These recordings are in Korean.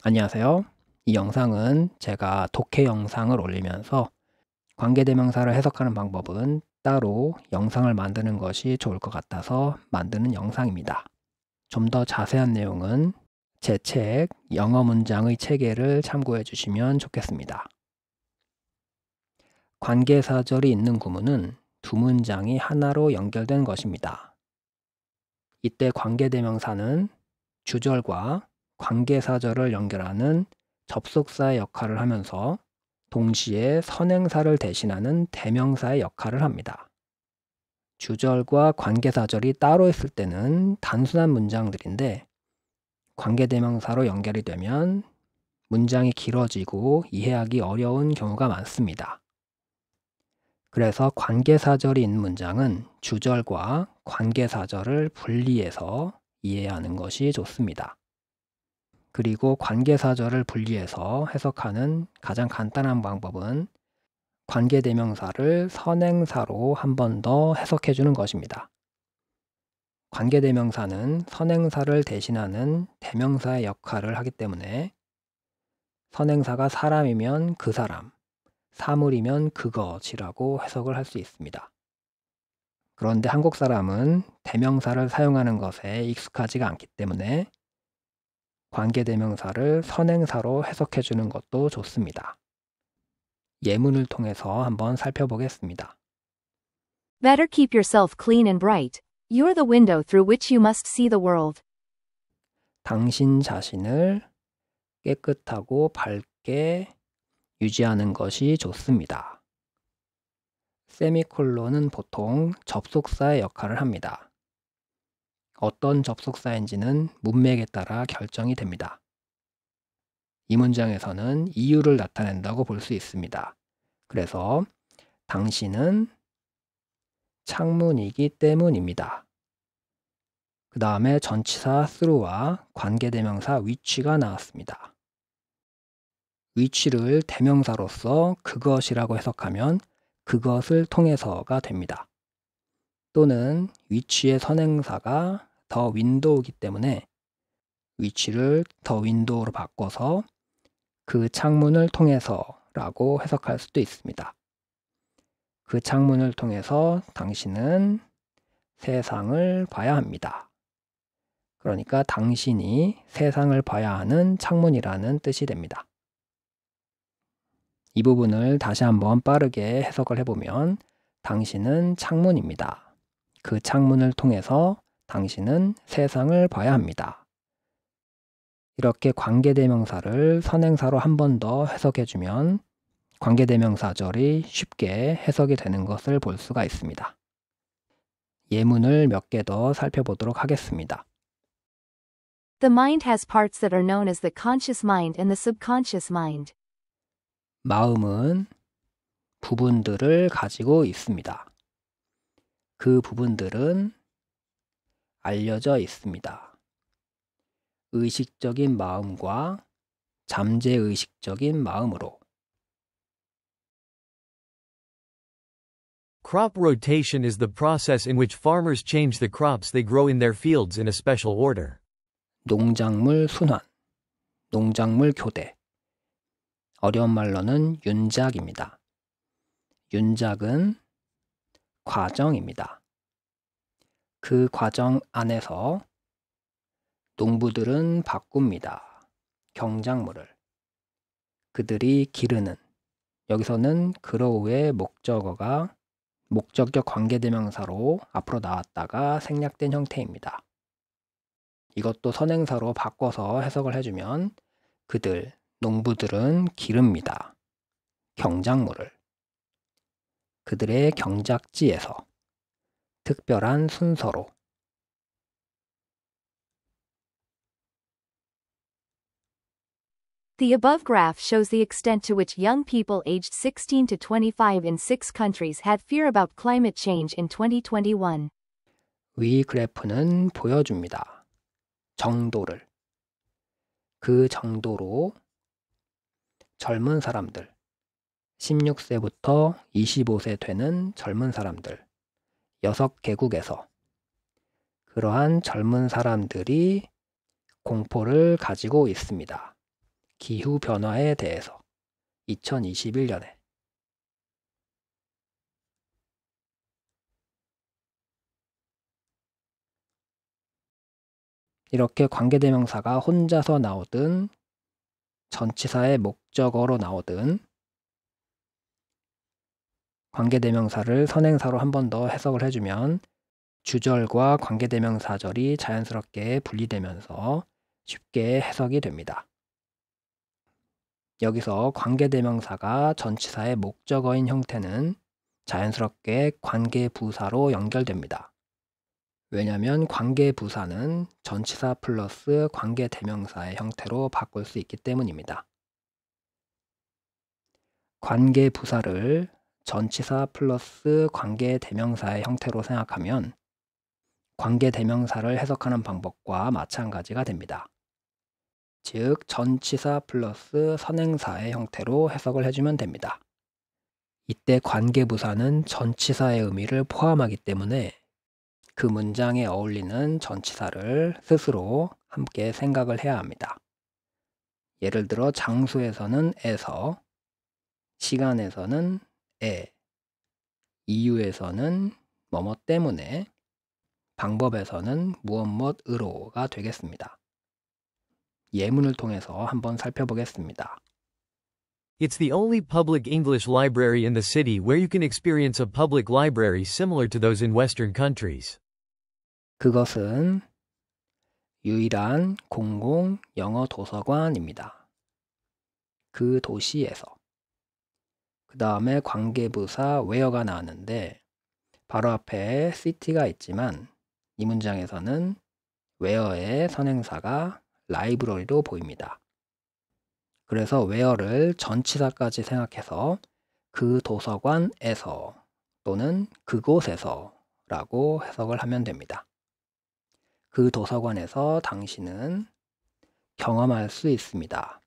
안녕하세요. 이 영상은 제가 독해 영상을 올리면서 관계대명사를 해석하는 방법은 따로 영상을 만드는 것이 좋을 것 같아서 만드는 영상입니다. 좀 더 자세한 내용은 제 책 영어 문장의 체계를 참고해 주시면 좋겠습니다. 관계사절이 있는 구문은 두 문장이 하나로 연결된 것입니다. 이때 관계대명사는 주절과 관계사절을 연결하는 접속사의 역할을 하면서 동시에 선행사를 대신하는 대명사의 역할을 합니다. 주절과 관계사절이 따로 있을 때는 단순한 문장들인데 관계대명사로 연결이 되면 문장이 길어지고 이해하기 어려운 경우가 많습니다. 그래서 관계사절이 있는 문장은 주절과 관계사절을 분리해서 이해하는 것이 좋습니다. 그리고 관계사절을 분리해서 해석하는 가장 간단한 방법은 관계대명사를 선행사로 한 번 더 해석해 주는 것입니다. 관계대명사는 선행사를 대신하는 대명사의 역할을 하기 때문에 선행사가 사람이면 그 사람, 사물이면 그것이라고 해석을 할 수 있습니다. 그런데 한국 사람은 대명사를 사용하는 것에 익숙하지가 않기 때문에 관계대명사를 선행사로 해석해 주는 것도 좋습니다. 예문을 통해서 한번 살펴보겠습니다. Better keep yourself clean and bright. You're the window through which you must see the world. 당신 자신을 깨끗하고 밝게 유지하는 것이 좋습니다. 세미콜론은 보통 접속사의 역할을 합니다. 어떤 접속사인지는 문맥에 따라 결정이 됩니다. 이 문장에서는 이유를 나타낸다고 볼 수 있습니다. 그래서 당신은 창문이기 때문입니다. 그 다음에 전치사 through와 관계대명사 which가 나왔습니다. which를 대명사로서 그것이라고 해석하면 그것을 통해서가 됩니다. 또는 which의 선행사가 the window이기 때문에 which를 the window로 바꿔서 그 창문을 통해서라고 해석할 수도 있습니다. 그 창문을 통해서 당신은 세상을 봐야 합니다. 그러니까 당신이 세상을 봐야 하는 창문이라는 뜻이 됩니다. 이 부분을 다시 한번 빠르게 해석을 해보면 당신은 창문입니다. 그 창문을 통해서 당신은 세상을 봐야 합니다. 이렇게 관계대명사를 선행사로 한 번 더 해석해주면 관계대명사절이 쉽게 해석이 되는 것을 볼 수가 있습니다. 예문을 몇 개 더 살펴보도록 하겠습니다. The mind has parts that are known as the conscious mind and the subconscious mind. 마음은 부분들을 가지고 있습니다. 그 부분들은 알려져 있습니다. 의식적인 마음과 잠재의식적인 마음으로. Crop rotation is the process in which farmers change the crops they grow in their fields in a special order. 농작물 순환, 농작물 교대. 어려운 말로는 윤작입니다. 윤작은 과정입니다. 그 과정 안에서 농부들은 바꿉니다. 경작물을. 그들이 기르는. 여기서는 grow의 목적어가 목적격 관계대명사로 앞으로 나왔다가 생략된 형태입니다. 이것도 선행사로 바꿔서 해석을 해주면 그들, 농부들은 기릅니다. 경작물을. 그들의 경작지에서 특별한 순서로. The above graph shows the extent to which young people aged 16 to 25 in 6 countries had fear about climate change in 2021. 위 그래프는 보여줍니다. 정도를. 그 정도로 젊은 사람들, 16세부터 25세 되는 젊은 사람들, 6개국에서 그러한 젊은 사람들이 공포를 가지고 있습니다. 기후변화에 대해서 2021년에 이렇게 관계대명사가 혼자서 나오든 전치사의 목적어로 나오든 관계대명사를 선행사로 한 번 더 해석을 해주면 주절과 관계대명사절이 자연스럽게 분리되면서 쉽게 해석이 됩니다. 여기서 관계대명사가 전치사의 목적어인 형태는 자연스럽게 관계부사로 연결됩니다. 왜냐하면 관계부사는 전치사 플러스 관계대명사의 형태로 바꿀 수 있기 때문입니다. 관계부사를 전치사 플러스 관계대명사의 형태로 생각하면 관계대명사를 해석하는 방법과 마찬가지가 됩니다. 즉, 전치사 플러스 선행사의 형태로 해석을 해주면 됩니다. 이때 관계부사는 전치사의 의미를 포함하기 때문에 그 문장에 어울리는 전치사를 스스로 함께 생각을 해야 합니다. 예를 들어 장소에서는 에서, 시간에서는 에, 이유에서는 뭐뭐 때문에, 방법에서는 무엇무엇으로가 되겠습니다. 예문을 통해서 한번 살펴보겠습니다. It's the only public English library in the city where you can experience a public library similar to those in Western countries. 그것은 유일한 공공 영어 도서관입니다. 그 도시에서. 그 다음에 관계부사 where가 나왔는데 바로 앞에 city가 있지만 이 문장에서는 where의 선행사가 라이브러리로 보입니다. 그래서 where를 전치사까지 생각해서 그 도서관에서 또는 그곳에서 라고 해석을 하면 됩니다. 그 도서관에서 당신은 경험할 수 있습니다.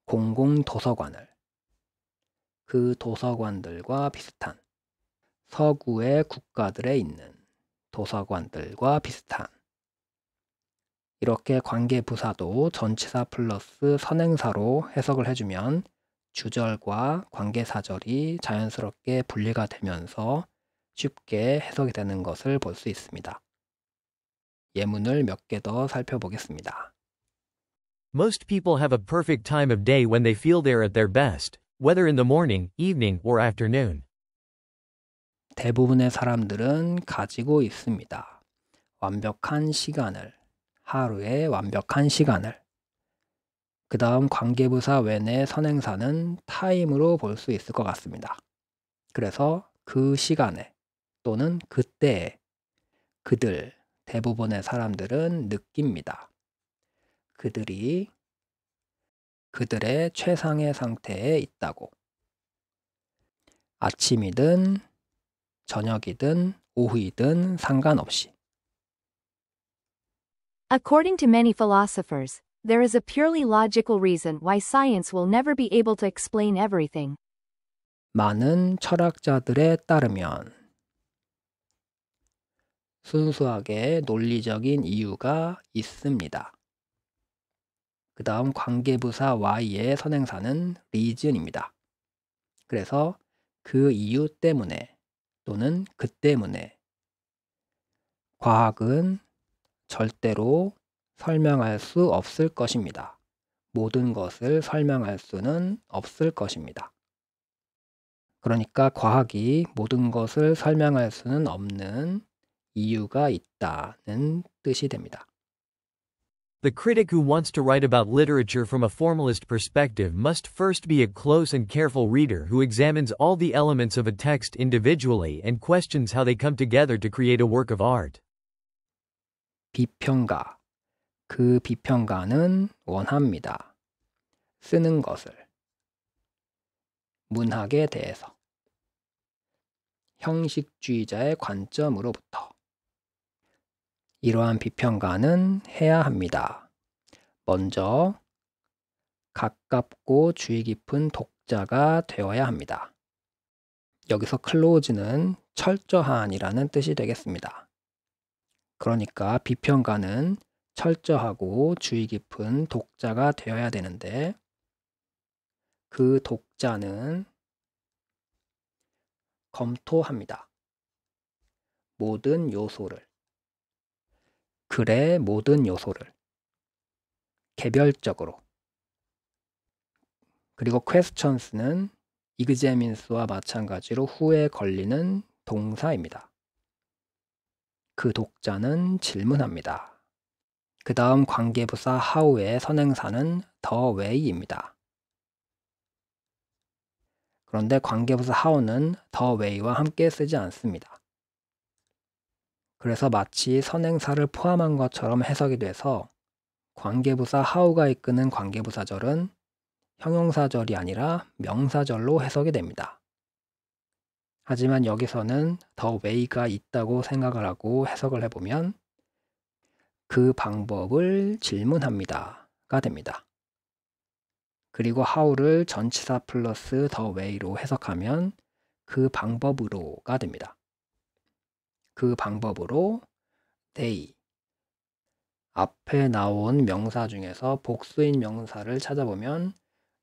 공공도서관을. 그 도서관들과 비슷한 서구의 국가들에 있는 도서관들과 비슷한 이렇게 관계부사도 전치사 플러스 선행사로 해석을 해주면 주절과 관계사절이 자연스럽게 분리가 되면서 쉽게 해석이 되는 것을 볼 수 있습니다. 예문을 몇 개 더 살펴보겠습니다. Most people have a perfect time of day when they feel they're at their best, whether in the morning, evening, or afternoon. 대부분의 사람들은 가지고 있습니다. 완벽한 시간을, 하루의 완벽한 시간을. 그 다음 관계부사 when의 선행사는 time으로 볼 수 있을 것 같습니다. 그래서 그 시간에 또는 그때에 그들, 대부분의 사람들은 느낍니다. 그들이 그들의 최상의 상태에 있다고. 아침이든 저녁이든 오후이든 상관없이. According to many philosophers, there is a purely logical reason why science will never be able to explain everything. 많은 철학자들에 따르면 순수하게 논리적인 이유가 있습니다. 그 다음 관계부사 y의 선행사는 reason입니다. 그래서 그 이유 때문에 또는 그 때문에 과학은 절대로 설명할 수 없을 것입니다. 모든 것을 설명할 수는 없을 것입니다. 그러니까 과학이 모든 것을 설명할 수는 없는 이유가 있다는 뜻이 됩니다. The critic who wants to write about literature from a formalist perspective must first be a close and careful reader who examines all the elements of a text individually and questions how they come together to create a work of art. 비평가. 그 비평가는 원합니다. 쓰는 것을. 문학에 대해서. 형식주의자의 관점으로부터. 이러한 비평가는 해야 합니다. 먼저 가깝고 주의 깊은 독자가 되어야 합니다. 여기서 close는 철저한이라는 뜻이 되겠습니다. 그러니까 비평가는 철저하고 주의 깊은 독자가 되어야 되는데 그 독자는 검토합니다. 모든 요소를, 글의 모든 요소를 개별적으로. 그리고 questions는 examines와 마찬가지로 후에 걸리는 동사입니다. 그 독자는 질문합니다. 그 다음 관계부사 how의 선행사는 the way입니다. 그런데 관계부사 how는 the way와 함께 쓰지 않습니다. 그래서 마치 선행사를 포함한 것처럼 해석이 돼서 관계부사 how가 이끄는 관계부사절은 형용사절이 아니라 명사절로 해석이 됩니다. 하지만 여기서는 the way가 있다고 생각을 하고 해석을 해보면 그 방법을 질문합니다가 됩니다. 그리고 how를 전치사 플러스 the way로 해석하면 그 방법으로가 됩니다. 그 방법으로 they. 앞에 나온 명사 중에서 복수인 명사를 찾아보면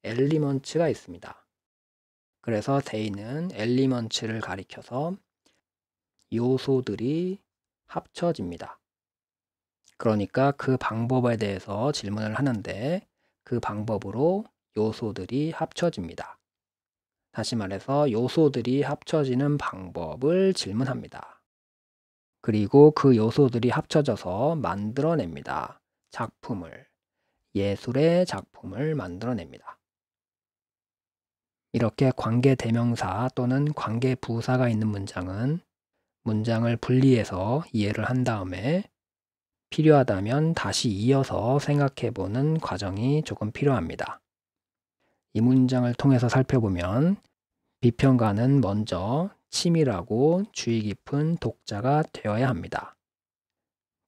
elements가 있습니다. 그래서 they는 elements를 가리켜서 요소들이 합쳐집니다. 그러니까 그 방법에 대해서 질문을 하는데 그 방법으로 요소들이 합쳐집니다. 다시 말해서 요소들이 합쳐지는 방법을 질문합니다. 그리고 그 요소들이 합쳐져서 만들어냅니다. 작품을, 예술의 작품을 만들어냅니다. 이렇게 관계대명사 또는 관계부사가 있는 문장은 문장을 분리해서 이해를 한 다음에 필요하다면 다시 이어서 생각해보는 과정이 조금 필요합니다. 이 문장을 통해서 살펴보면 비평가는 먼저 치밀하고 주의 깊은 독자가 되어야 합니다.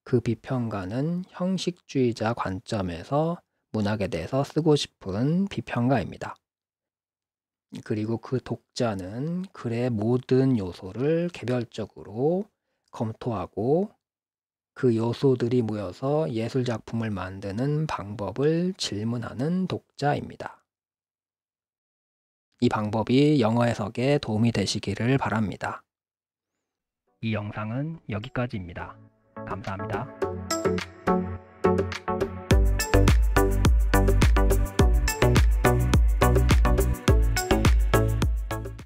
그 비평가는 형식주의자 관점에서 문학에 대해서 쓰고 싶은 비평가입니다. 그리고 그 독자는 글의 모든 요소를 개별적으로 검토하고 그 요소들이 모여서 예술작품을 만드는 방법을 질문하는 독자입니다. 이 방법이 영어 해석에 도움이 되시기를 바랍니다. 이 영상은 여기까지입니다. 감사합니다.